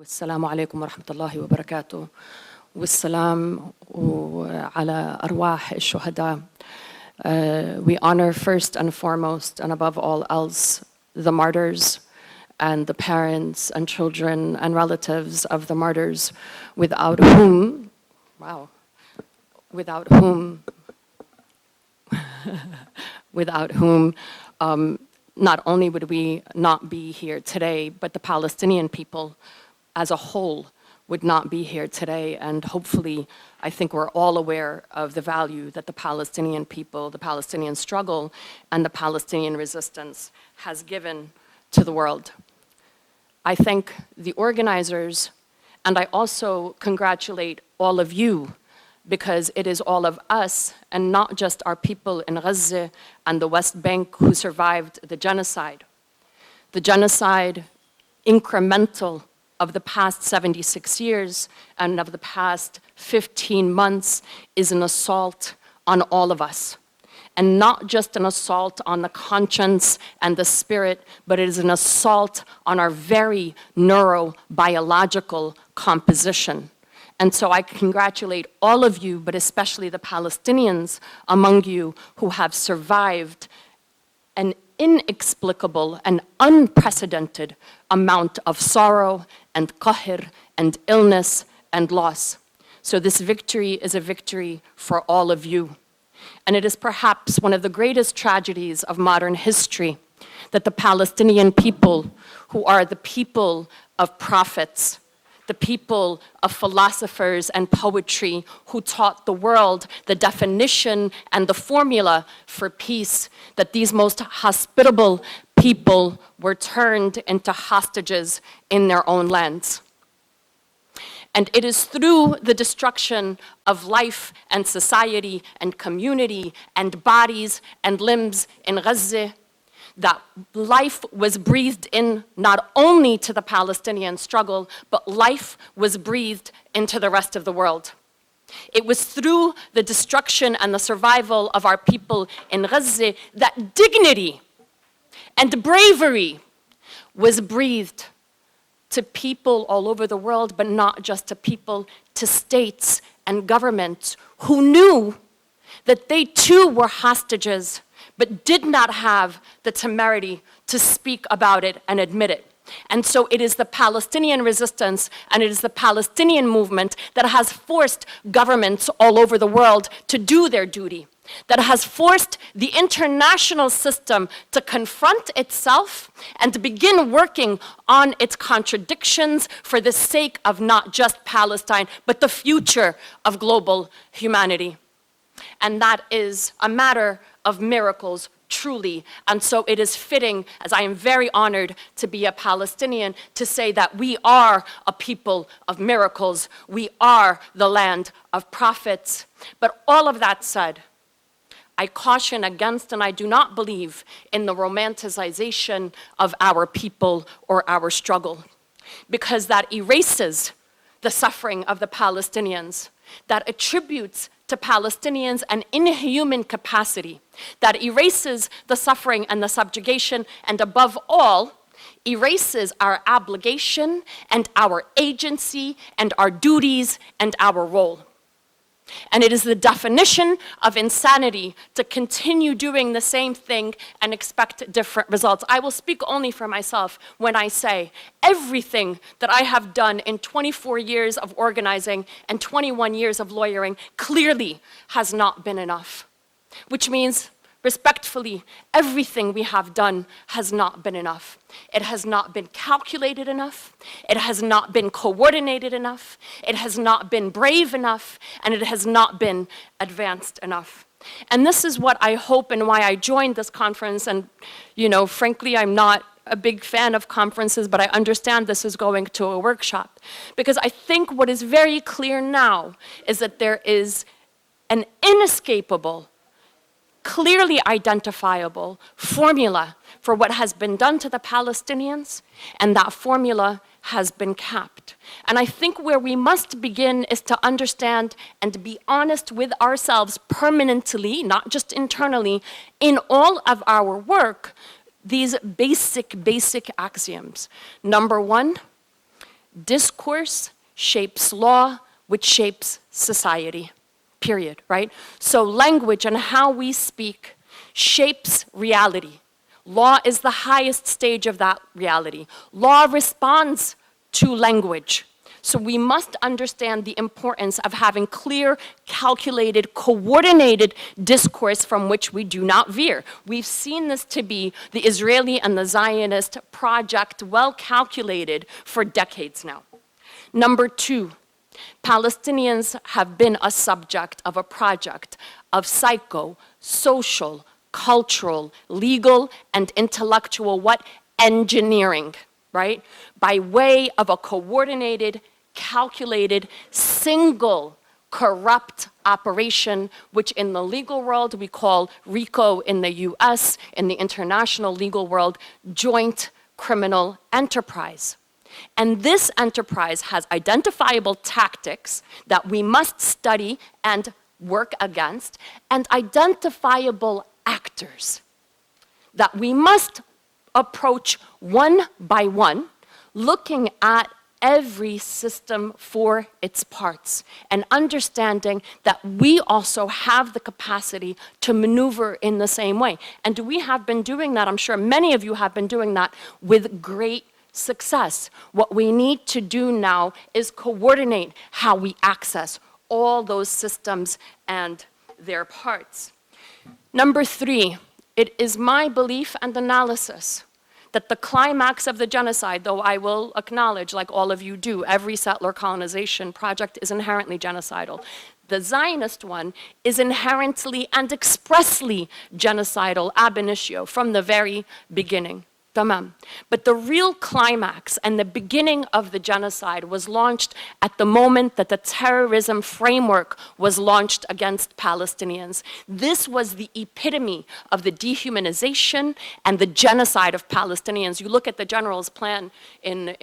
والسلام عليكم ورحمة الله وبركاته والسلام على أرواح الشهداء. We honor first and foremost and above all else the martyrs and the parents and children and relatives of the martyrs without whom not only would we not be here today, but the Palestinian people as a whole would not be here today. And hopefully, I think we're all aware of the value that the Palestinian people, the Palestinian struggle, and the Palestinian resistance has given to the world. I thank the organizers, and I also congratulate all of you, because it is all of us and not just our people in Gaza and the West Bank who survived the genocide. The genocide, incremental, of the past 76 years and of the past 15 months is an assault on all of us. And not just an assault on the conscience and the spirit, but it is an assault on our very neurobiological composition. And so I congratulate all of you, but especially the Palestinians among you who have survived an inexplicable and unprecedented amount of sorrow and qahr and illness and loss. So this victory is a victory for all of you. And it is perhaps one of the greatest tragedies of modern history that the Palestinian people, who are the people of prophets, the people of philosophers and poetry who taught the world the definition and the formula for peace, that these most hospitable people were turned into hostages in their own lands. And it is through the destruction of life and society and community and bodies and limbs in Gaza that life was breathed in not only to the Palestinian struggle, but life was breathed into the rest of the world. It was through the destruction and the survival of our people in Gaza that dignity and bravery was breathed to people all over the world, but not just to people, to states and governments who knew that they too were hostages, but did not have the temerity to speak about it and admit it. And so it is the Palestinian resistance and it is the Palestinian movement that has forced governments all over the world to do their duty, that has forced the international system to confront itself and to begin working on its contradictions for the sake of not just Palestine, but the future of global humanity. And that is a matter of miracles, truly. And so it is fitting, as I am very honored to be a Palestinian, to say that we are a people of miracles. We are the land of prophets. But all of that said, I caution against and I do not believe in the romanticization of our people or our struggle, because that erases the suffering of the Palestinians, that attributes to Palestinians an inhuman capacity, that erases the suffering and the subjugation, and above all, erases our obligation and our agency and our duties and our role. And it is the definition of insanity to continue doing the same thing and expect different results. I will speak only for myself when I say everything that I have done in 24 years of organizing and 21 years of lawyering clearly has not been enough, which means, respectfully, everything we have done has not been enough. It has not been calculated enough. It has not been coordinated enough. It has not been brave enough. And it has not been advanced enough. And this is what I hope and why I joined this conference. And, frankly, I'm not a big fan of conferences, but I understand this is going to a workshop. Because I think what is very clear now is that there is an inescapable, clearly identifiable formula for what has been done to the Palestinians, and that formula has been capped. And I think where we must begin is to understand and be honest with ourselves permanently, not just internally, in all of our work, these basic axioms. Number one, discourse shapes law, which shapes society, period, right? So language and how we speak shapes reality. Law is the highest stage of that reality. Law responds to language. So we must understand the importance of having clear, calculated, coordinated discourse from which we do not veer. We've seen this to be the Israeli and the Zionist project, well calculated for decades now. Number two, Palestinians have been a subject of a project of psycho, social, cultural, legal, and intellectual engineering, right? By way of a coordinated, calculated, single, corrupt operation, which in the legal world we call RICO in the US, in the international legal world, joint criminal enterprise. And this enterprise has identifiable tactics that we must study and work against, and identifiable actors that we must approach one by one, looking at every system for its parts and understanding that we also have the capacity to maneuver in the same way. And we have been doing that, I'm sure many of you have been doing that with great success. What we need to do now is coordinate how we access all those systems and their parts. Number three, it is my belief and analysis that the climax of the genocide, though I will acknowledge, like all of you do, every settler colonization project is inherently genocidal. The Zionist one is inherently and expressly genocidal ab initio from the very beginning. Tamam. But the real climax and the beginning of the genocide was launched at the moment that the terrorism framework was launched against Palestinians. This was the epitome of the dehumanization and the genocide of Palestinians. You look at the general's plan in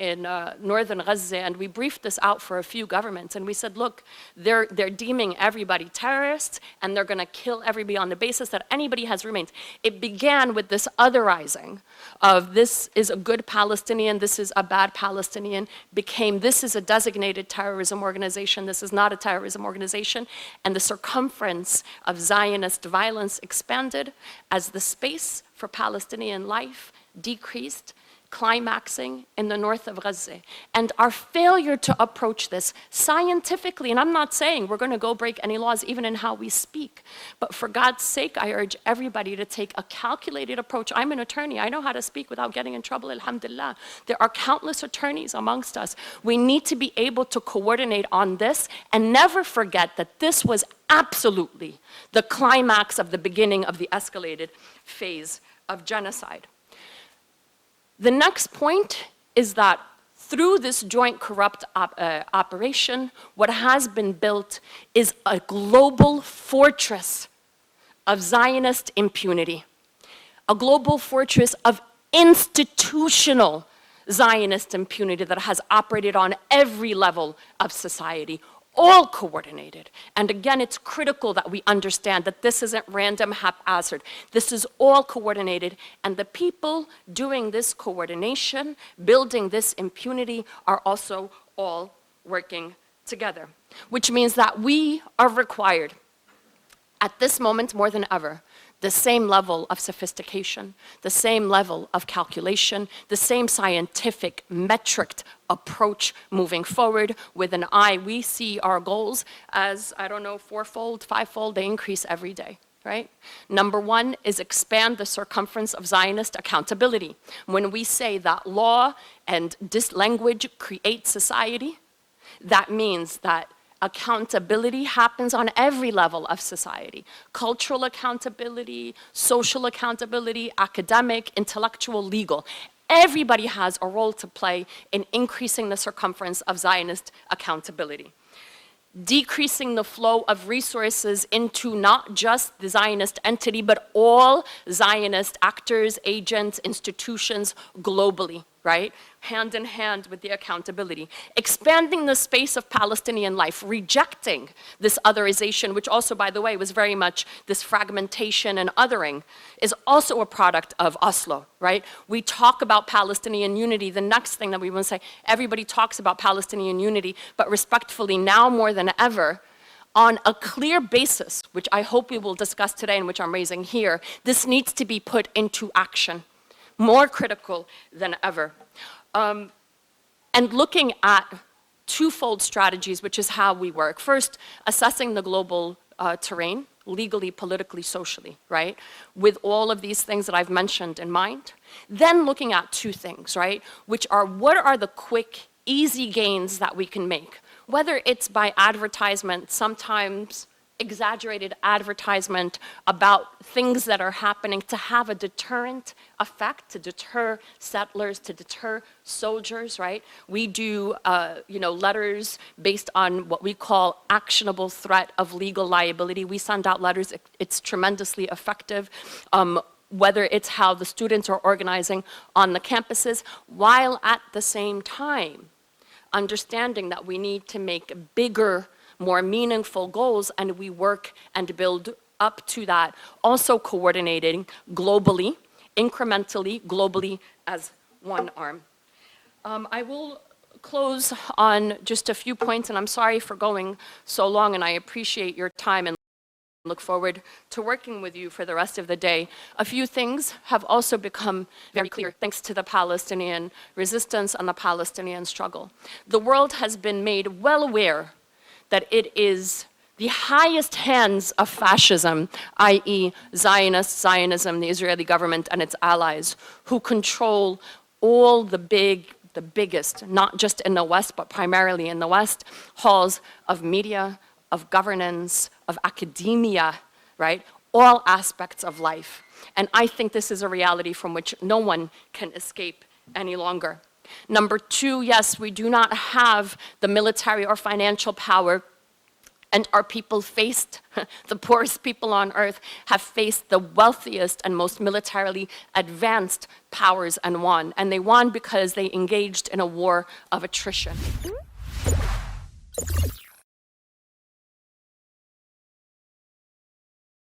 northern Gaza, and we briefed this out for a few governments, and we said, look, they're deeming everybody terrorists, and they're going to kill everybody on the basis that anybody has remains. It began with this otherizing of this is a good Palestinian, this is a bad Palestinian, became this is a designated terrorism organization, this is not a terrorism organization, and the circumference of Zionist violence expanded as the space for Palestinian life decreased, climaxing in the north of Gaza. And our failure to approach this scientifically, and I'm not saying we're going to go break any laws even in how we speak, but for God's sake, I urge everybody to take a calculated approach. I'm an attorney. I know how to speak without getting in trouble, alhamdulillah. There are countless attorneys amongst us. We need to be able to coordinate on this and never forget that this was absolutely the climax of the beginning of the escalated phase of genocide. The next point is that through this joint corrupt operation, what has been built is a global fortress of Zionist impunity, a global fortress of institutional Zionist impunity that has operated on every level of society, all coordinated. And again, it's critical that we understand that this isn't random, haphazard. This is all coordinated, and the people doing this coordination, building this impunity, are also all working together. Which means that we are required, at this moment more than ever, the same level of sophistication, the same level of calculation, the same scientific metric approach moving forward with an eye. We see our goals as, I don't know, fourfold, fivefold, they increase every day, right? Number one is expand the circumference of Zionist accountability. When we say that law and this language create society, that means that accountability happens on every level of society. Cultural accountability, social accountability, academic, intellectual, legal. Everybody has a role to play in increasing the circumference of Zionist accountability. Decreasing the flow of resources into not just the Zionist entity, but all Zionist actors, agents, institutions globally, right? Hand in hand with the accountability. Expanding the space of Palestinian life, rejecting this otherization, which also, by the way, was very much this fragmentation and othering, is also a product of Oslo, right? We talk about Palestinian unity. The next thing that we want to say, everybody talks about Palestinian unity, but respectfully, now more than ever, on a clear basis, which I hope we will discuss today and which I'm raising here, this needs to be put into action, more critical than ever. And looking at twofold strategies, which is how we work. First, assessing the global terrain, legally, politically, socially, right? With all of these things that I've mentioned in mind. Then looking at two things, right? Which are, what are the quick, easy gains that we can make? Whether it's by advertisement, sometimes exaggerated advertisement about things that are happening to have a deterrent effect, to deter settlers, to deter soldiers, right? We do, letters based on what we call actionable threat of legal liability. We send out letters. It's tremendously effective. Whether it's how the students are organizing on the campuses, while at the same time understanding that we need to make bigger, more meaningful goals, and we work and build up to that, also coordinating globally, incrementally, globally as one arm. I will close on just a few points, and I'm sorry for going so long, and I appreciate your time and look forward to working with you for the rest of the day. A few things have also become very clear thanks to the Palestinian resistance and the Palestinian struggle. The world has been made well aware that it is the highest hands of fascism, i.e. Zionism, the Israeli government and its allies, who control all the biggest, not just in the West, but primarily in the West, halls of media, of governance, of academia, right? All aspects of life. And I think this is a reality from which no one can escape any longer. Number two, yes, we do not have the military or financial power, and our people faced, the poorest people on earth, have faced the wealthiest and most militarily advanced powers and won. And they won because they engaged in a war of attrition.